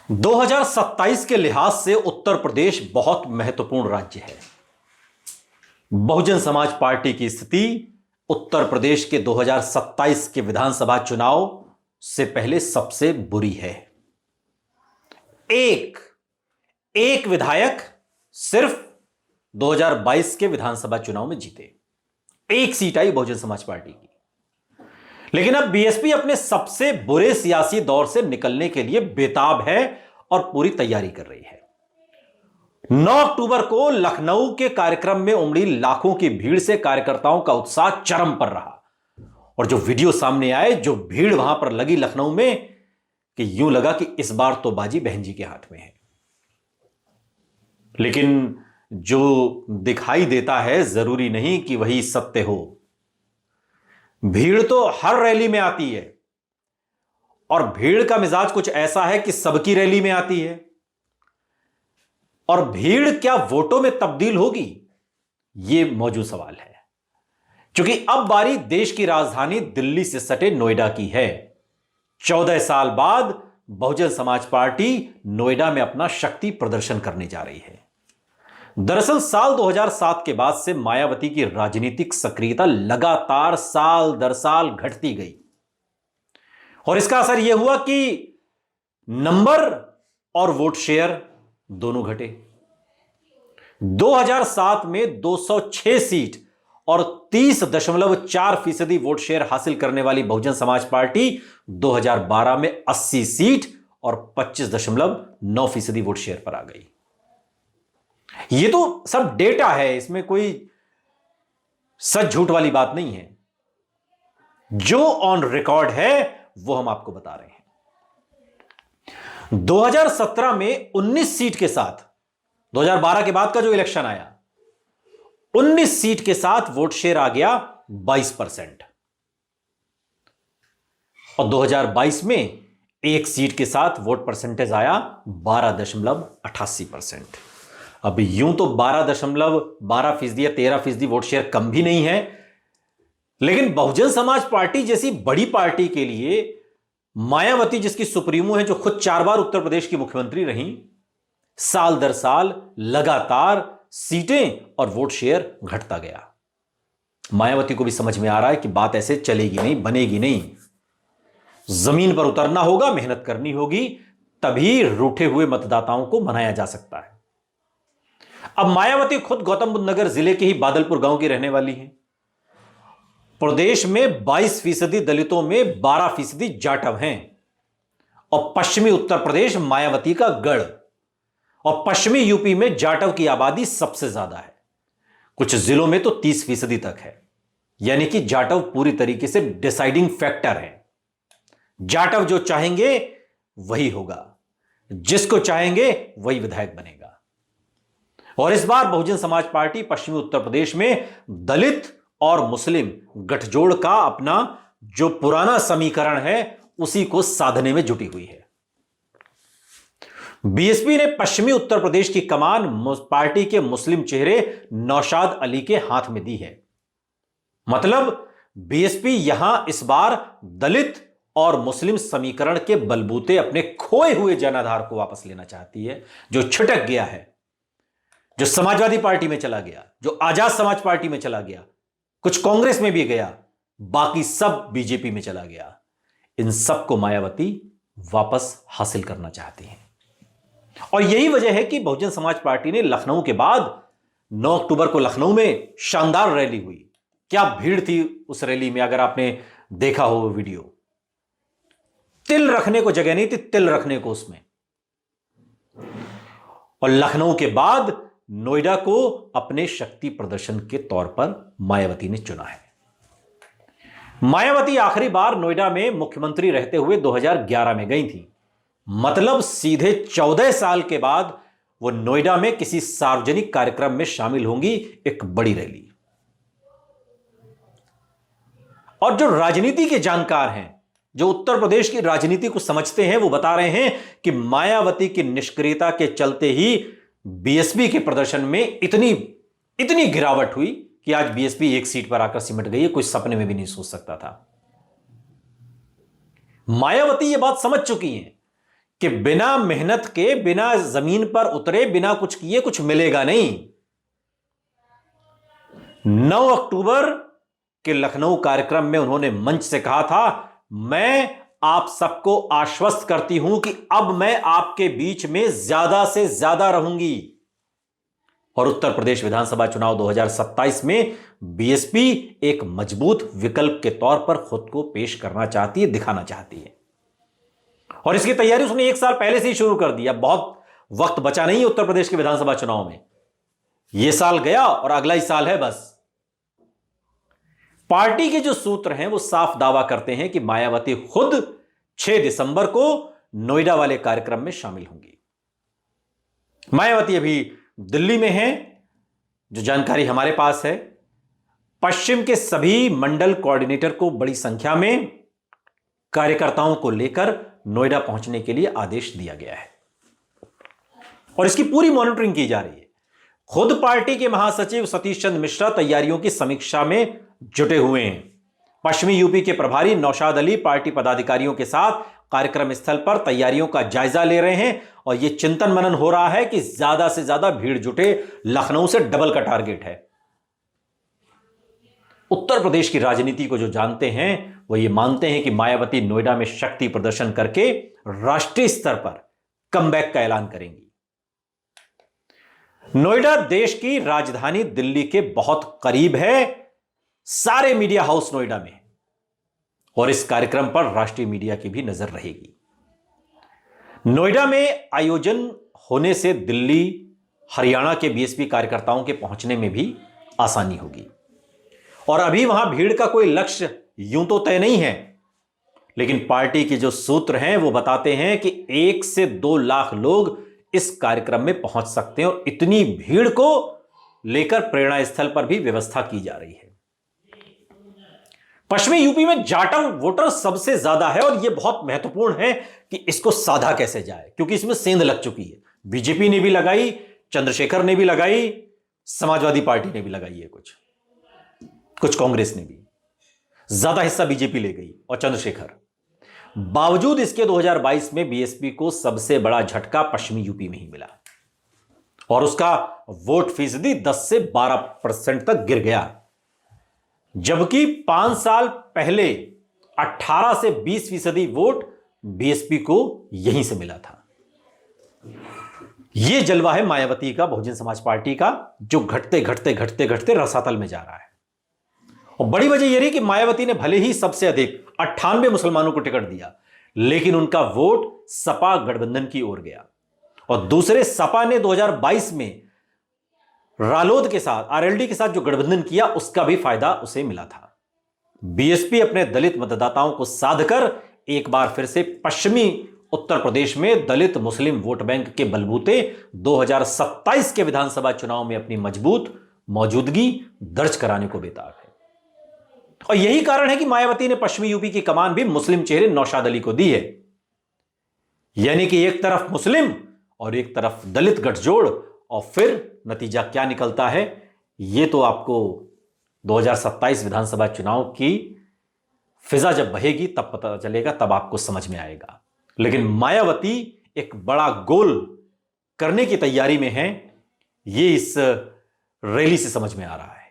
2027 के लिहाज से उत्तर प्रदेश बहुत महत्वपूर्ण राज्य है। बहुजन समाज पार्टी की स्थिति उत्तर प्रदेश के 2027 के विधानसभा चुनाव से पहले सबसे बुरी है। एक विधायक सिर्फ 2022 के विधानसभा चुनाव में जीते, एक सीट आई बहुजन समाज पार्टी की। लेकिन अब बीएसपी अपने सबसे बुरे सियासी दौर से निकलने के लिए बेताब है और पूरी तैयारी कर रही है। 9 अक्टूबर को लखनऊ के कार्यक्रम में उमड़ी लाखों की भीड़ से कार्यकर्ताओं का उत्साह चरम पर रहा और जो वीडियो सामने आए, जो भीड़ वहां पर लगी लखनऊ में, कि यूं लगा कि इस बार तो बाजी बहन जी के हाथ में है। लेकिन जो दिखाई देता है जरूरी नहीं कि वही सत्य हो। भीड़ तो हर रैली में आती है और भीड़ का मिजाज कुछ ऐसा है कि सबकी रैली में आती है। और भीड़ क्या वोटों में तब्दील होगी, यह मौजूद सवाल है। क्योंकि अब बारी देश की राजधानी दिल्ली से सटे नोएडा की है। 14 साल बाद बहुजन समाज पार्टी नोएडा में अपना शक्ति प्रदर्शन करने जा रही है। दरअसल साल 2007 के बाद से मायावती की राजनीतिक सक्रियता लगातार साल दर साल घटती गई और इसका असर यह हुआ कि नंबर और वोट शेयर दोनों घटे। 2007 में 206 सीट और 30.4% वोट शेयर हासिल करने वाली बहुजन समाज पार्टी 2012 में 80 सीट और 25.9% वोट शेयर पर आ गई। ये तो सब डेटा है, इसमें कोई सच झूठ वाली बात नहीं है। जो ऑन रिकॉर्ड है वो हम आपको बता रहे हैं। 2017 में 19 सीट के साथ, 2012 के बाद का जो इलेक्शन आया, 19 सीट के साथ वोट शेयर आ गया 22% और 2022 में एक सीट के साथ वोट परसेंटेज आया 12.88%। अब यूं तो 12% या 13% वोट शेयर कम भी नहीं है, लेकिन बहुजन समाज पार्टी जैसी बड़ी पार्टी के लिए मायावती, जिसकी सुप्रीमो है, जो खुद 4 बार उत्तर प्रदेश की मुख्यमंत्री रहीं, साल दर साल लगातार सीटें और वोट शेयर घटता गया। मायावती को भी समझ में आ रहा है कि बात ऐसे चलेगी नहीं, बनेगी नहीं। जमीन पर उतरना होगा, मेहनत करनी होगी, तभी रूठे हुए मतदाताओं को मनाया जा सकता है। अब मायावती खुद गौतम बुद्ध नगर जिले के ही बादलपुर गांव की रहने वाली हैं। प्रदेश में 22% दलितों में 12% जाटव हैं और पश्चिमी उत्तर प्रदेश मायावती का गढ़ और पश्चिमी यूपी में जाटव की आबादी सबसे ज्यादा है। कुछ जिलों में तो 30% तक है। यानी कि जाटव पूरी तरीके से डिसाइडिंग फैक्टर है। जाटव जो चाहेंगे वही होगा, जिसको चाहेंगे वही विधायक बनेगा। और इस बार बहुजन समाज पार्टी पश्चिमी उत्तर प्रदेश में दलित और मुस्लिम गठजोड़ का अपना जो पुराना समीकरण है उसी को साधने में जुटी हुई है। बीएसपी ने पश्चिमी उत्तर प्रदेश की कमान पार्टी के मुस्लिम चेहरे नौशाद अली के हाथ में दी है। मतलब बीएसपी यहां इस बार दलित और मुस्लिम समीकरण के बलबूते अपने खोए हुए जनाधार को वापस लेना चाहती है, जो छिटक गया है, जो समाजवादी पार्टी में चला गया, जो आजाद समाज पार्टी में चला गया, कुछ कांग्रेस में भी गया, बाकी सब बीजेपी में चला गया। इन सबको मायावती वापस हासिल करना चाहती हैं। और यही वजह है कि बहुजन समाज पार्टी ने लखनऊ के बाद 9 अक्टूबर को लखनऊ में शानदार रैली हुई। क्या भीड़ थी उस रैली में, अगर आपने देखा हो वो वीडियो। तिल रखने को जगह नहीं थी, तिल रखने को उसमें। और लखनऊ के बाद नोएडा को अपने शक्ति प्रदर्शन के तौर पर मायावती ने चुना है। मायावती आखिरी बार नोएडा में मुख्यमंत्री रहते हुए 2011 में गई थी। मतलब सीधे 14 साल के बाद वो नोएडा में किसी सार्वजनिक कार्यक्रम में शामिल होंगी, एक बड़ी रैली। और जो राजनीति के जानकार हैं, जो उत्तर प्रदेश की राजनीति को समझते हैं, वो बता रहे हैं कि मायावती की निष्क्रियता के चलते ही बीएसपी के प्रदर्शन में इतनी गिरावट हुई कि आज बीएसपी एक सीट पर आकर सिमट गई है। कोई सपने में भी नहीं सोच सकता था। मायावती यह बात समझ चुकी हैं कि बिना मेहनत के, बिना जमीन पर उतरे, बिना कुछ किए कुछ मिलेगा नहीं। 9 अक्टूबर के लखनऊ कार्यक्रम में उन्होंने मंच से कहा था, मैं आप सबको आश्वस्त करती हूं कि अब मैं आपके बीच में ज्यादा से ज्यादा रहूंगी। और उत्तर प्रदेश विधानसभा चुनाव 2027 में बीएसपी एक मजबूत विकल्प के तौर पर खुद को पेश करना चाहती है, दिखाना चाहती है। और इसकी तैयारी उसने 1 साल पहले से ही शुरू कर दिया। बहुत वक्त बचा नहीं है उत्तर प्रदेश के विधानसभा चुनाव में। यह साल गया और अगला ही साल है बस। पार्टी के जो सूत्र हैं वो साफ दावा करते हैं कि मायावती खुद 6 दिसंबर को नोएडा वाले कार्यक्रम में शामिल होंगी। मायावती अभी दिल्ली में हैं, जो जानकारी हमारे पास है। पश्चिम के सभी मंडल कोऑर्डिनेटर को बड़ी संख्या में कार्यकर्ताओं को लेकर नोएडा पहुंचने के लिए आदेश दिया गया है और इसकी पूरी मॉनिटरिंग की जा रही है। खुद पार्टी के महासचिव सतीश चंद्र मिश्रा तैयारियों की समीक्षा में जुटे हुए हैं। पश्चिमी यूपी के प्रभारी नौशाद अली पार्टी पदाधिकारियों के साथ कार्यक्रम स्थल पर तैयारियों का जायजा ले रहे हैं और यह चिंतन मनन हो रहा है कि ज्यादा से ज्यादा भीड़ जुटे। लखनऊ से डबल का टारगेट है। उत्तर प्रदेश की राजनीति को जो जानते हैं वो ये मानते हैं कि मायावती नोएडा में शक्ति प्रदर्शन करके राष्ट्रीय स्तर पर कमबैक का ऐलान करेंगी। नोएडा देश की राजधानी दिल्ली के बहुत करीब है। सारे मीडिया हाउस नोएडा में और इस कार्यक्रम पर राष्ट्रीय मीडिया की भी नजर रहेगी। नोएडा में आयोजन होने से दिल्ली, हरियाणा के बीएसपी कार्यकर्ताओं के पहुंचने में भी आसानी होगी। और अभी वहां भीड़ का कोई लक्ष्य यूं तो तय नहीं है, लेकिन पार्टी के जो सूत्र हैं वो बताते हैं कि 1 से 2 लाख लोग इस कार्यक्रम में पहुंच सकते हैं और इतनी भीड़ को लेकर प्रेरणा स्थल पर भी व्यवस्था की जा रही है। पश्चिमी यूपी में जाटव वोटर सबसे ज्यादा है और यह बहुत महत्वपूर्ण है कि इसको साधा कैसे जाए, क्योंकि इसमें सेंध लग चुकी है। बीजेपी ने भी लगाई, चंद्रशेखर ने भी लगाई, समाजवादी पार्टी ने भी लगाई है, कुछ कांग्रेस ने भी। ज्यादा हिस्सा बीजेपी ले गई और चंद्रशेखर। बावजूद इसके 2022 में बीएसपी को सबसे बड़ा झटका पश्चिमी यूपी में ही मिला और उसका वोट फीसदी 10 से 12% तक गिर गया, जबकि 5 साल पहले 18 से 20% वोट बीएसपी को यहीं से मिला था। यह जलवा है मायावती का, बहुजन समाज पार्टी का, जो घटते घटते घटते घटते रसातल में जा रहा है। और बड़ी वजह यह रही कि मायावती ने भले ही सबसे अधिक 98 मुसलमानों को टिकट दिया, लेकिन उनका वोट सपा गठबंधन की ओर गया। और दूसरे सपा ने 2022 में रालोद के साथ, आरएलडी के साथ जो गठबंधन किया, उसका भी फायदा उसे मिला था। बीएसपी अपने दलित मतदाताओं को साधकर एक बार फिर से पश्चिमी उत्तर प्रदेश में दलित मुस्लिम वोट बैंक के बलबूते 2027 के विधानसभा चुनाव में अपनी मजबूत मौजूदगी दर्ज कराने को बेताब है। और यही कारण है कि मायावती ने पश्चिमी यूपी की कमान भी मुस्लिम चेहरे नौशाद अली को दी है। यानी कि एक तरफ मुस्लिम और एक तरफ दलित गठजोड़, और फिर नतीजा क्या निकलता है यह तो आपको 2027 विधानसभा चुनाव की फिजा जब बहेगी तब पता चलेगा, तब आपको समझ में आएगा। लेकिन मायावती एक बड़ा गोल करने की तैयारी में है, यह इस रैली से समझ में आ रहा है।